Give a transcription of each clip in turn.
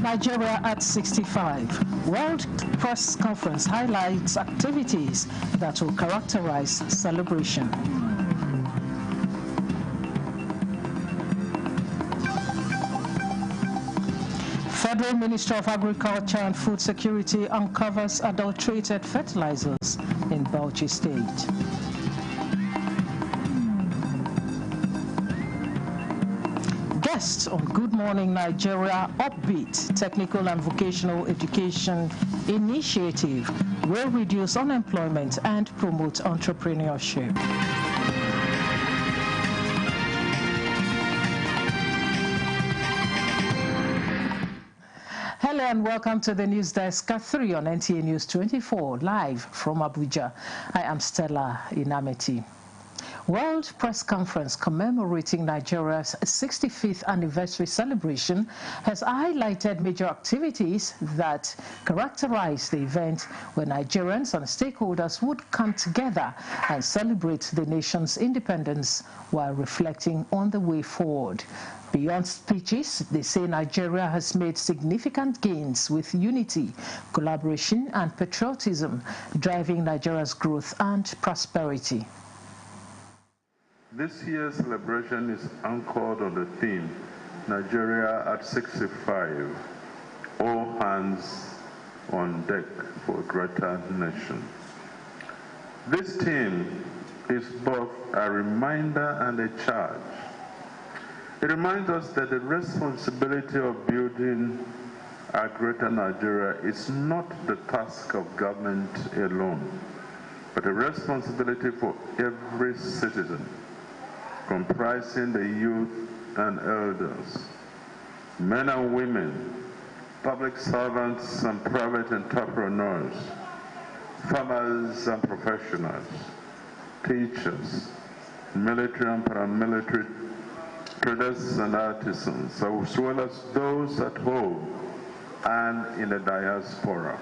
Nigeria at 65. World Press Conference highlights activities that will characterize celebration. Federal Ministry of Agriculture and Food Security uncovers adulterated fertilizers in Bauchi State. Guests on Good Morning Nigeria Upbeat Technical and Vocational Education Initiative will reduce unemployment and promote entrepreneurship. Hello and welcome to the News Desk at 3 on NTA News 24, live from Abuja. I am Stella Inameti. World Press Conference commemorating Nigeria's 65th anniversary celebration has highlighted major activities that characterize the event, where Nigerians and stakeholders would come together and celebrate the nation's independence while reflecting on the way forward. Beyond speeches, they say Nigeria has made significant gains with unity, collaboration and patriotism, driving Nigeria's growth and prosperity. This year's celebration is anchored on the theme, Nigeria at 65, all hands on deck for a greater nation. This theme is both a reminder and a charge. It reminds us that the responsibility of building a greater Nigeria is not the task of government alone, but a responsibility for every citizen, comprising the youth and elders, men and women, public servants and private entrepreneurs, farmers and professionals, teachers, military and paramilitary, traders and artisans, as well as those at home and in the diaspora.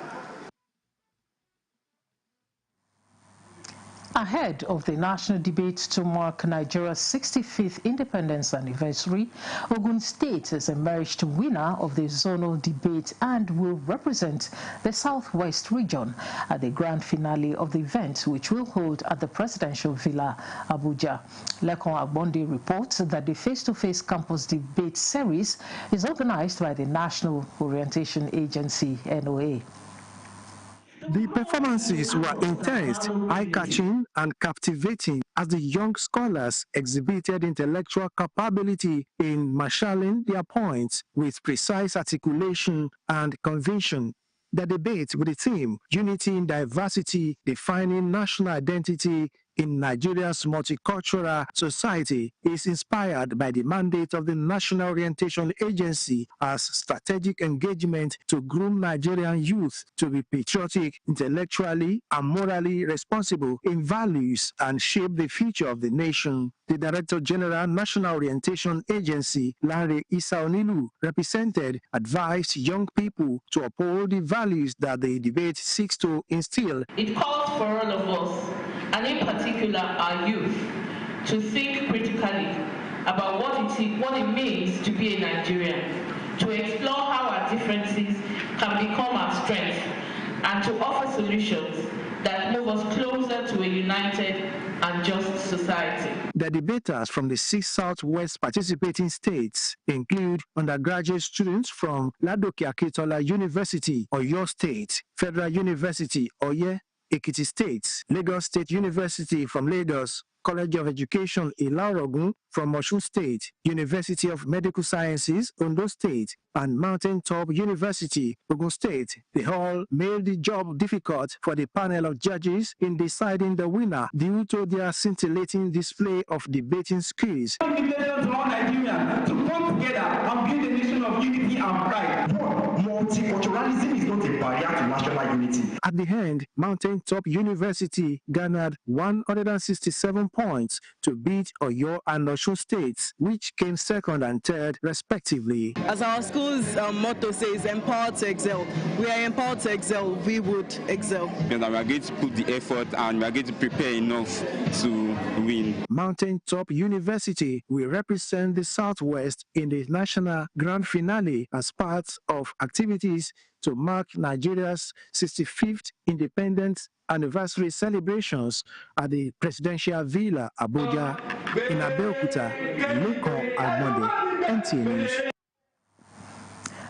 Ahead of the national debate to mark Nigeria's 65th independence anniversary, Ogun State has emerged winner of the zonal debate and will represent the Southwest region at the grand finale of the event, which will hold at the Presidential Villa, Abuja. Lekon Agbondi reports that the face-to-face campus debate series is organized by the National Orientation Agency, NOA. The performances were intense, eye-catching and captivating as the young scholars exhibited intellectual capability in marshalling their points with precise articulation and conviction. The debate with the theme, Unity in Diversity, Defining National Identity in Nigeria's Multicultural Society, is inspired by the mandate of the National Orientation Agency as strategic engagement to groom Nigerian youth to be patriotic, intellectually and morally responsible in values and shape the future of the nation. The Director General, National Orientation Agency, Lanre Isaonilu, represented, advised young people to uphold the values that the debate seeks to instill. It calls for all of us, and in particular our youth, to think critically about what it means to be a Nigerian, to explore how our differences can become our strength, and to offer solutions that move us closer to a united and just society. The debaters from the 6 Southwest participating states include undergraduate students from Ladoke Akintola University, Oyo State, Federal University, Oye, Ekiti State, Lagos State University from Lagos, College of Education Ilaro-Ogun from Osun State, University of Medical Sciences, Ondo State, and Mountain Top University, Ogun State. They all made the job difficult for the panel of judges in deciding the winner due to their scintillating display of debating skills. Invitations to all Nigerians to come together and build a nation of unity and pride. Multiculturalism is not a barrier to national unity. At the end, Mountain Top University garnered 167 points to beat Oyo and Osun States, which came second and third respectively. As our school school's motto says empowered to excel. We are empowered to excel. We would excel. And we are going to put the effort and we are going to prepare enough to win. Mountain Top University will represent the Southwest in the national grand finale as part of activities to mark Nigeria's 65th independence anniversary celebrations at the Presidential Villa, Abuja, in Abeokuta, Lekon Agbonde, NTA News.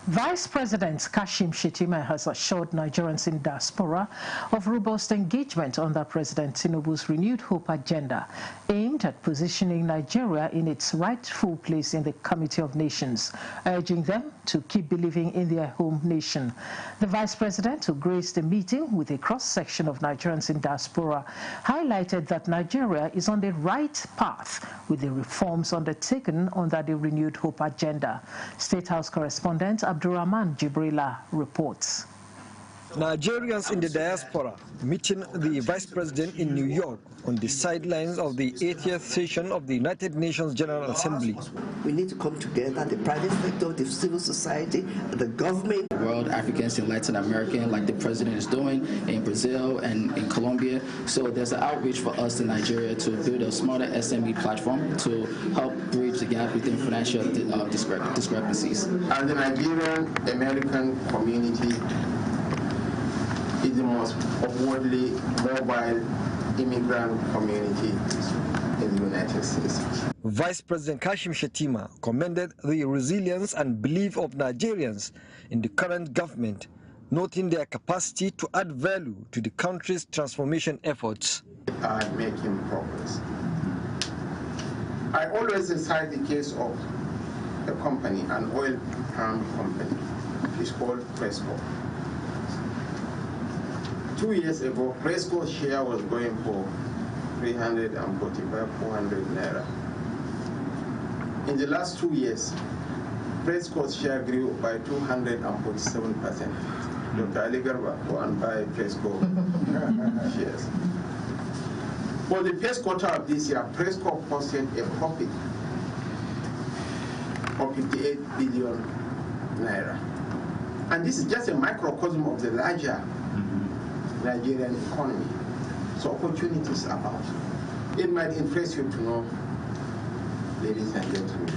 Vice President Kashim Shettima has assured Nigerians in diaspora of robust engagement under President Tinubu's renewed hope agenda, aimed at positioning Nigeria in its rightful place in the Committee of Nations, urging them to keep believing in their home nation. The Vice President, who graced a meeting with a cross-section of Nigerians in diaspora, highlighted that Nigeria is on the right path with the reforms undertaken under the renewed hope agenda. State House correspondent Abdurrahman Jibrila reports. Nigerians in the diaspora meeting the Vice President in New York on the sidelines of the 80th session of the United Nations General Assembly. We need to come together, the private sector, the civil society, the government. World Africans in Latin America, like the President is doing in Brazil and in Colombia. So there's an outreach for us in Nigeria to build a smarter SME platform to help bridge the gap within financial discrepancies. And the Nigerian American community is the most upwardly mobile immigrant community in the United States. Vice President Kashim Shettima commended the resilience and belief of Nigerians in the current government, noting their capacity to add value to the country's transformation efforts. Are making progress. I always cite the case of a company, an oil palm company. It's called Presco. 2 years ago, Presco's share was going for 345, 400 naira. In the last 2 years, Presco's share grew by 247%. Dr. Ali Garba, go and buy Presco shares. For the first quarter of this year, Presco posted a profit of 58 billion naira. And this is just a microcosm of the larger Nigerian economy. So opportunities abound. It might interest you to know, ladies and gentlemen,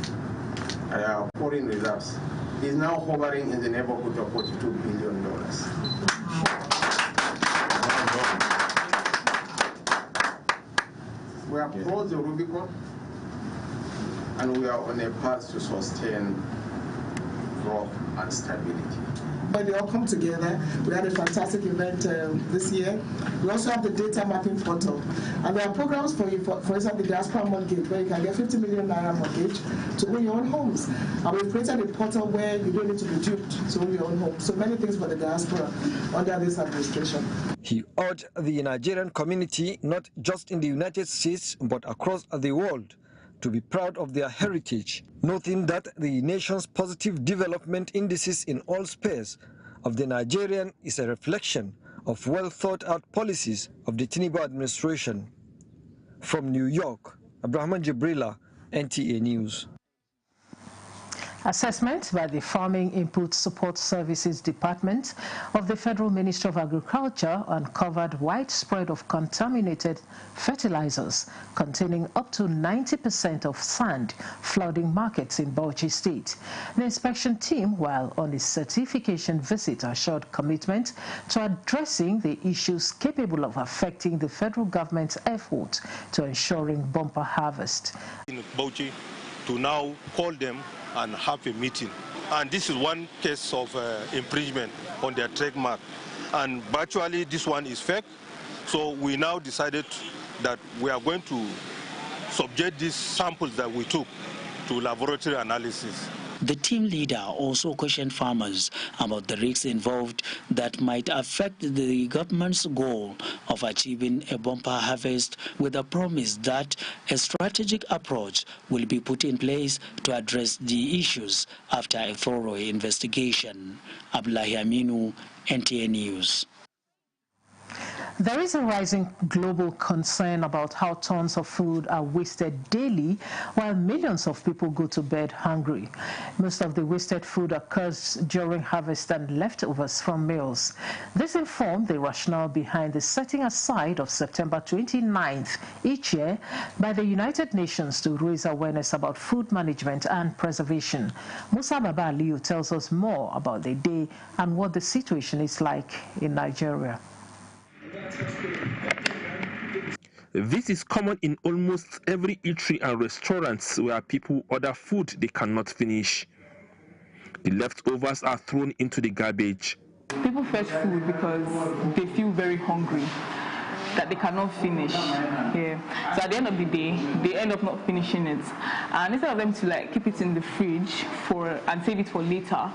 our foreign reserves is now hovering in the neighborhood of $42 billion. We have crossed the Rubicon, and we are on a path to sustain growth and stability. They all come together. We had a fantastic event this year. We also have the data mapping portal. And there are programs for you, for example, the diaspora mortgage, where you can get 50 million naira mortgage to own your own homes. And we've created a portal where you don't need to be duped to own your own home. So many things for the diaspora under this administration. He urged the Nigerian community, not just in the United States, but across the world, to be proud of their heritage, noting that the nation's positive development indices in all spheres of the Nigerian is a reflection of well-thought-out policies of the Tinubu administration. From New York, Abdurrahman Jibrila, NTA News. Assessment by the Farming Input Support Services Department of the Federal Ministry of Agriculture uncovered widespread of contaminated fertilizers containing up to 90% of sand flooding markets in Bauchi State. The inspection team, while on a certification visit, assured commitment to addressing the issues capable of affecting the federal government's effort to ensuring bumper harvest. In Bauchi, to now call them and have a meeting. And this is one case of infringement on their trademark. And virtually this one is fake. So we now decided that we are going to subject these samples that we took to laboratory analysis. The team leader also questioned farmers about the risks involved that might affect the government's goal of achieving a bumper harvest, with a promise that a strategic approach will be put in place to address the issues after a thorough investigation. Abdullahi Aminu, NTA News. There is a rising global concern about how tons of food are wasted daily while millions of people go to bed hungry. Most of the wasted food occurs during harvest and leftovers from meals. This informed the rationale behind the setting aside of September 29th each year by the United Nations to raise awareness about food management and preservation. Musa Baba Aliyu tells us more about the day and what the situation is like in Nigeria. This is common in almost every eatery and restaurants where people order food they cannot finish. The leftovers are thrown into the garbage. People fetch food because they feel very hungry, that they cannot finish. Yeah. So at the end of the day, they end up not finishing it. And instead of them to keep it in the fridge and save it for later,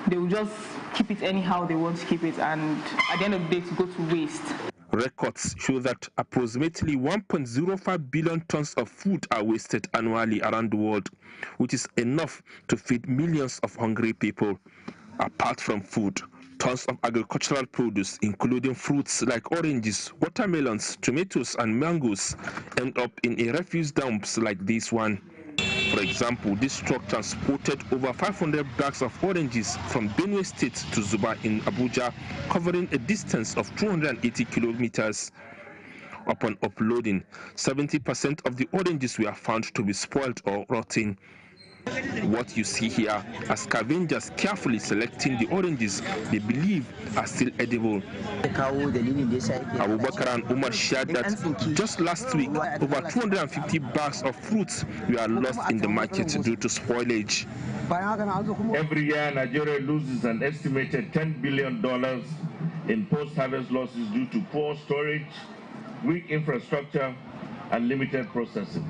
they will just keep it anyhow they want to keep it, and at the end of the day to go to waste. Records show that approximately 1.05 billion tons of food are wasted annually around the world, which is enough to feed millions of hungry people. Apart from food, tons of agricultural produce, including fruits like oranges, watermelons, tomatoes, and mangoes, end up in a refuse dumps like this one. For example, this truck transported over 500 bags of oranges from Benue State to Zuba in Abuja, covering a distance of 280 kilometers. Upon uploading, 70% of the oranges were found to be spoiled or rotting. What you see here are scavengers carefully selecting the oranges they believe are still edible. Abubakar and Umar shared that just last week, over 250 bags of fruits were lost in the market due to spoilage. Every year, Nigeria loses an estimated $10 billion in post-harvest losses due to poor storage, weak infrastructure, and limited processing.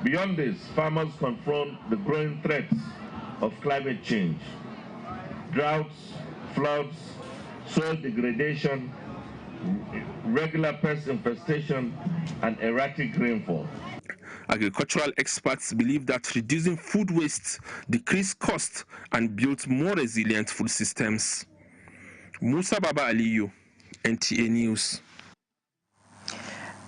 Beyond this, farmers confront the growing threats of climate change, droughts, floods, soil degradation, regular pest infestation, and erratic rainfall. Agricultural experts believe that reducing food waste decreases costs and builds more resilient food systems. Musa Baba Aliyu, NTA News.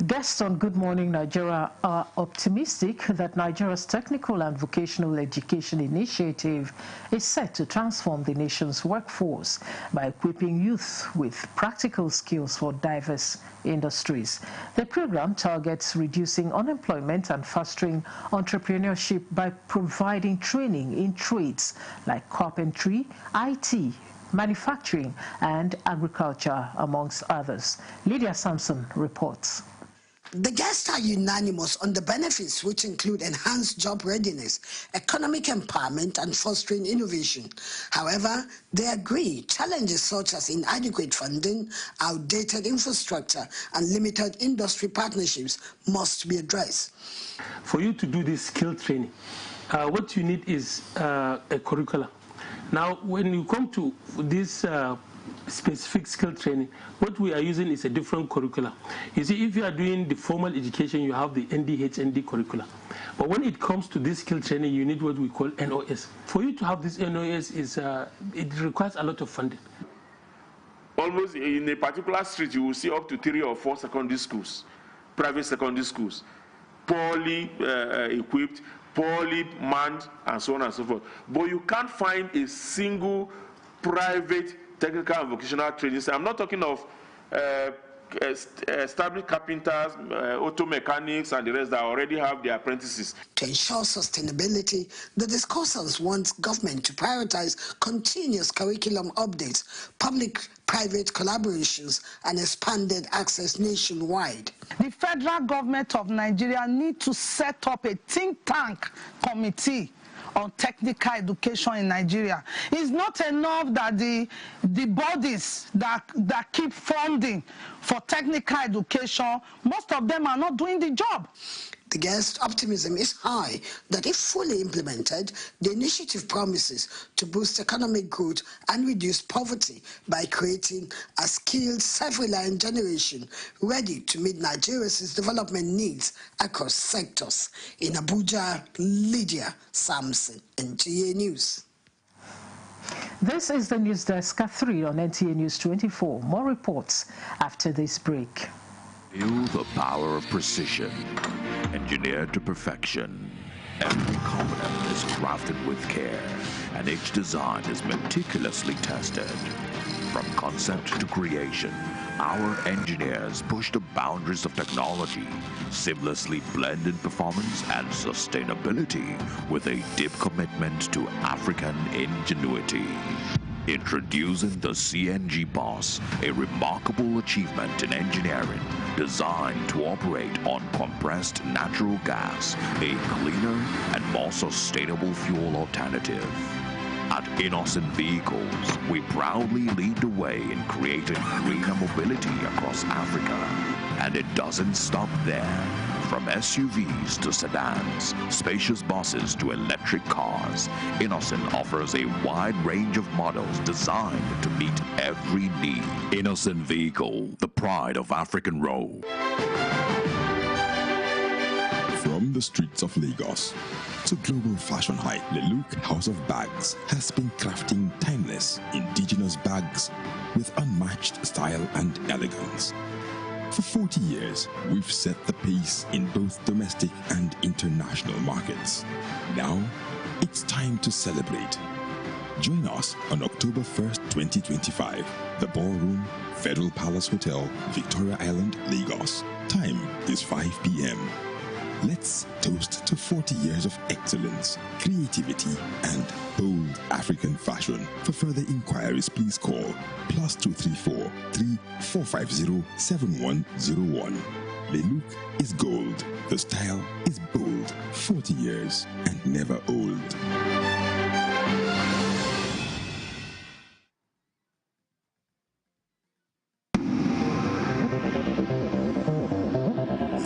Guests on Good Morning Nigeria are optimistic that Nigeria's technical and vocational education initiative is set to transform the nation's workforce by equipping youth with practical skills for diverse industries. The program targets reducing unemployment and fostering entrepreneurship by providing training in trades like carpentry, IT, manufacturing, and agriculture, amongst others. Lydia Sampson reports. The guests are unanimous on the benefits, which include enhanced job readiness, economic empowerment, and fostering innovation. However, they agree challenges such as inadequate funding, outdated infrastructure, and limited industry partnerships must be addressed. For you to do this skill training, what you need is a curriculum. Now, when you come to this specific skill training, what we are using is a different curriculum. You see, if you are doing the formal education, you have the ND curriculum. But when it comes to this skill training, you need what we call NOS. For you to have this NOS, it requires a lot of funding. Almost in a particular street, you will see up to 3 or 4 secondary schools, private secondary schools, poorly equipped, poorly manned, and so on and so forth. But you can't find a single private technical and vocational training. I'm not talking of established carpenters, auto mechanics, and the rest that already have their apprentices. To ensure sustainability, the discussants want government to prioritize continuous curriculum updates, public-private collaborations, and expanded access nationwide. The federal government of Nigeria needs to set up a think tank committee on technical education in Nigeria. It's not enough that the bodies that keep funding for technical education, most of them are not doing the job. The guest optimism is high that if fully implemented, the initiative promises to boost economic growth and reduce poverty by creating a skilled, self-reliant generation ready to meet Nigeria's development needs across sectors. In Abuja, Lydia Sampson, NTA News. This is the News Desk at 3 on NTA News 24. More reports after this break. Feel the power of precision, engineered to perfection. Every component is crafted with care, and each design is meticulously tested. From concept to creation, our engineers push the boundaries of technology, seamlessly blending performance and sustainability with a deep commitment to African ingenuity. Introducing the CNG Boss, a remarkable achievement in engineering designed to operate on compressed natural gas, a cleaner and more sustainable fuel alternative. At Innocent Vehicles, we proudly lead the way in creating greener mobility across Africa. And it doesn't stop there. From SUVs to sedans, spacious buses to electric cars, Innocent offers a wide range of models designed to meet every need. Innocent Vehicle, the pride of African Road. From the streets of Lagos to global fashion hype, Lelouk House of Bags has been crafting timeless, indigenous bags with unmatched style and elegance. For 40 years, we've set the pace in both domestic and international markets. Now, it's time to celebrate. Join us on October 1st, 2025, The Ballroom, Federal Palace Hotel, Victoria Island, Lagos. Time is 5 p.m. Let's toast to 40 years of excellence, creativity, and bold African fashion. For further inquiries, please call +234 3450 7101. Lelouk is gold. The style is bold. 40 years and never old.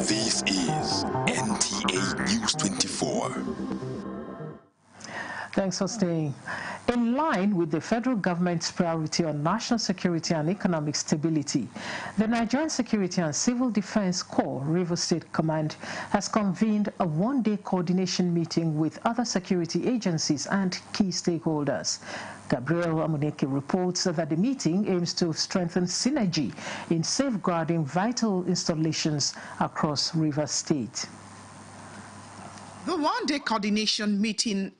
This is NTA News 24. Thanks for staying. In line with the federal government's priority on national security and economic stability, the Nigerian Security and Civil Defense Corps Rivers State Command has convened a one-day coordination meeting with other security agencies and key stakeholders. Gabriel Amuneke reports that the meeting aims to strengthen synergy in safeguarding vital installations across Rivers State. The one-day coordination meeting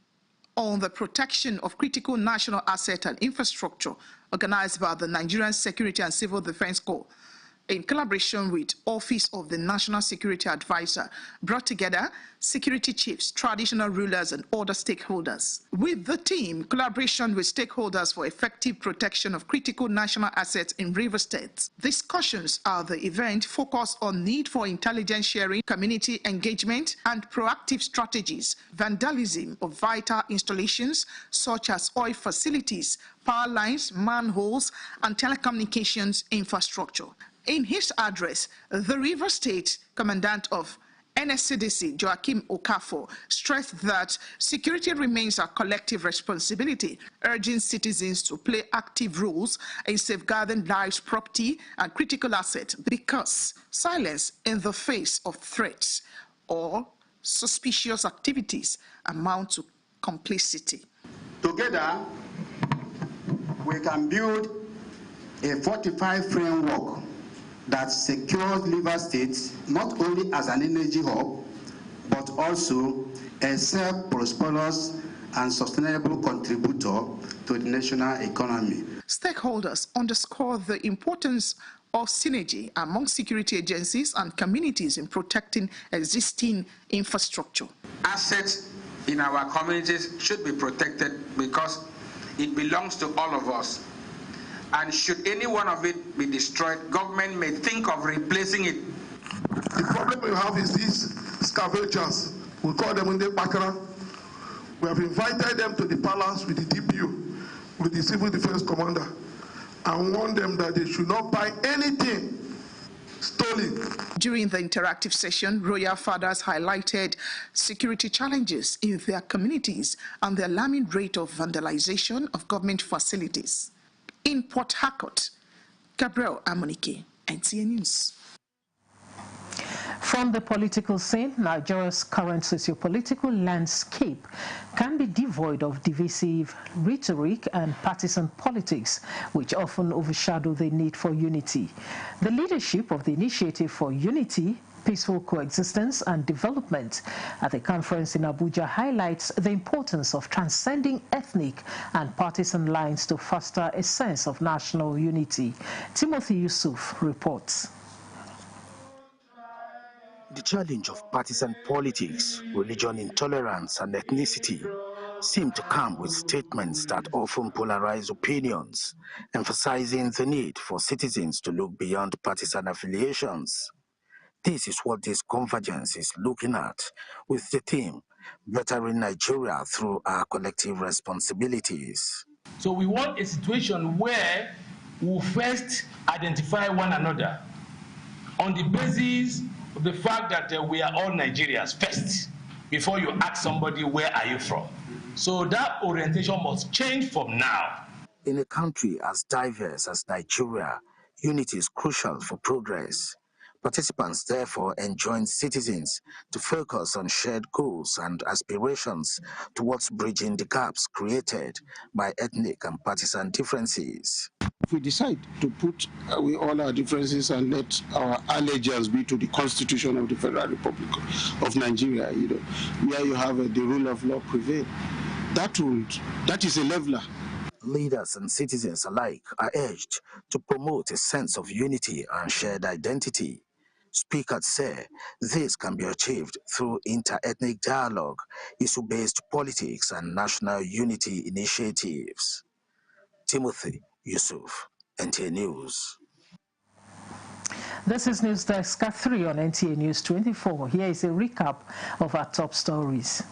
on the protection of critical national assets and infrastructure organized by the Nigerian Security and Civil Defense Corps in collaboration with Office of the National Security Advisor brought together security chiefs, traditional rulers, and other stakeholders. With the team, collaboration with stakeholders for effective protection of critical national assets in Rivers State. Discussions at the event focus on need for intelligence sharing, community engagement, and proactive strategies, vandalism of vital installations such as oil facilities, power lines, manholes, and telecommunications infrastructure. In his address, the Rivers State Commandant of NSCDC, Joachim Okafor, stressed that security remains a collective responsibility, urging citizens to play active roles in safeguarding lives, property, and critical assets, because silence in the face of threats or suspicious activities amount to complicity. Together, we can build a fortified framework that secures Rivers State not only as an energy hub, but also a self-prosperous and sustainable contributor to the national economy. Stakeholders underscore the importance of synergy among security agencies and communities in protecting existing infrastructure. Assets in our communities should be protected because it belongs to all of us. And should any one of it be destroyed, government may think of replacing it. The problem we have is these scavengers. We call them in the Bakara. We have invited them to the palace with the DPU, with the Civil Defense Commander, and warned them that they should not buy anything stolen. During the interactive session, royal fathers highlighted security challenges in their communities and the alarming rate of vandalization of government facilities. In Port Harcourt, Gabriel Amuneke, NTA News. From the political scene, Nigeria's current socio-political landscape can be devoid of divisive rhetoric and partisan politics, which often overshadow the need for unity. The leadership of the Initiative for Unity, Peaceful Coexistence and Development at the conference in Abuja highlights the importance of transcending ethnic and partisan lines to foster a sense of national unity. Timothy Yusuf reports. The challenge of partisan politics, religion intolerance and ethnicity seem to come with statements that often polarize opinions, emphasizing the need for citizens to look beyond partisan affiliations. This is what this convergence is looking at, with the theme, Bettering Nigeria Through Our Collective Responsibilities. So we want a situation where we first identify one another on the basis of the fact that we are all Nigerians first, before you ask somebody, where are you from? So that orientation must change from now. In a country as diverse as Nigeria, unity is crucial for progress. Participants therefore enjoin citizens to focus on shared goals and aspirations towards bridging the gaps created by ethnic and partisan differences. If we decide to put away all our differences and let our allegiance be to the Constitution of the Federal Republic of Nigeria, where you have the rule of law prevail, that is a leveler. Leaders and citizens alike are urged to promote a sense of unity and shared identity. Speakers say this can be achieved through inter-ethnic dialogue, issue-based politics, and national unity initiatives. Timothy Yusuf, NTA News. This is News Desk at 3 on NTA News 24. Here is a recap of our top stories.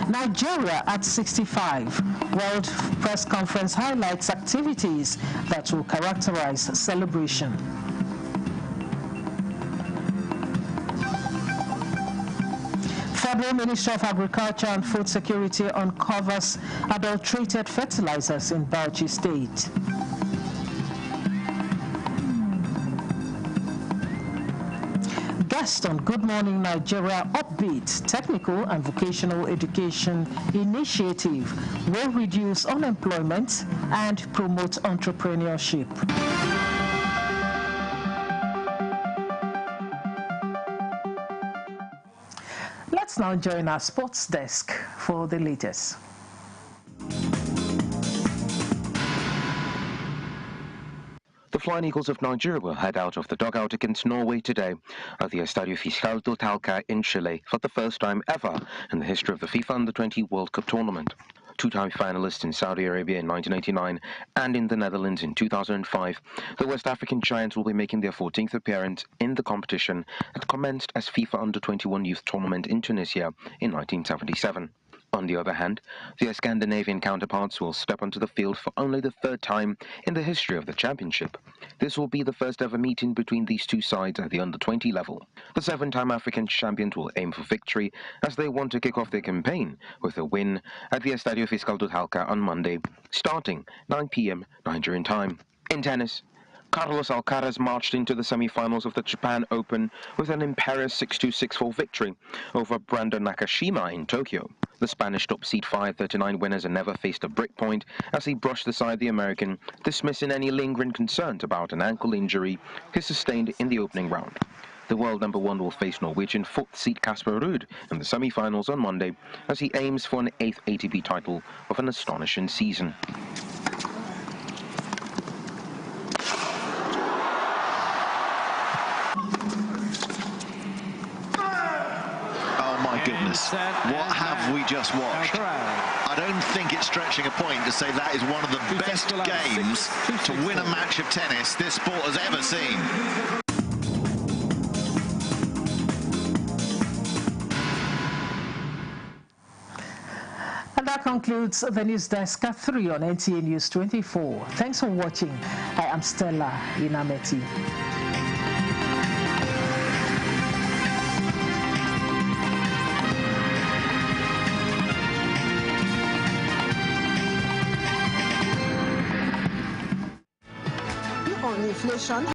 Nigeria at 65. World Press Conference highlights activities that will characterize celebration. Federal Ministry of Agriculture and Food Security uncovers adulterated fertilizers in Bauchi State. Guest on Good Morning Nigeria upbeat technical and vocational education initiative will reduce unemployment and promote entrepreneurship. Let's now join our sports desk for the latest. The Flying Eagles of Nigeria will head out of the dugout against Norway today at the Estadio Fiscal do Talca in Chile for the first time ever in the history of the FIFA Under-20 World Cup tournament. Two-time finalists in Saudi Arabia in 1989 and in the Netherlands in 2005, the West African Giants will be making their 14th appearance in the competition that commenced as FIFA Under-21 Youth Tournament in Tunisia in 1977. On the other hand, their Scandinavian counterparts will step onto the field for only the third time in the history of the championship. This will be the first ever meeting between these two sides at the under-20 level. The seven-time African champions will aim for victory as they want to kick off their campaign with a win at the Estadio Fiscal do Talca on Monday, starting 9 p.m. Nigerian time. In tennis, Carlos Alcaraz marched into the semi-finals of the Japan Open with an imperious 6-2, 6-4 victory over Brandon Nakashima in Tokyo. The Spanish top seed 539 winners never faced a break point as he brushed aside the American, dismissing any lingering concerns about an ankle injury he sustained in the opening round. The world number one will face Norwegian 4th seed Casper Ruud in the semi-finals on Monday as he aims for an 8th ATP title of an astonishing season. Goodness, what have we just watched? I don't think it's stretching a point to say that is one of the best games to win a match of tennis this sport has ever seen. And that concludes the News Desk at 3 on NTA News 24. Thanks for watching. I am Stella Inameti. Inflation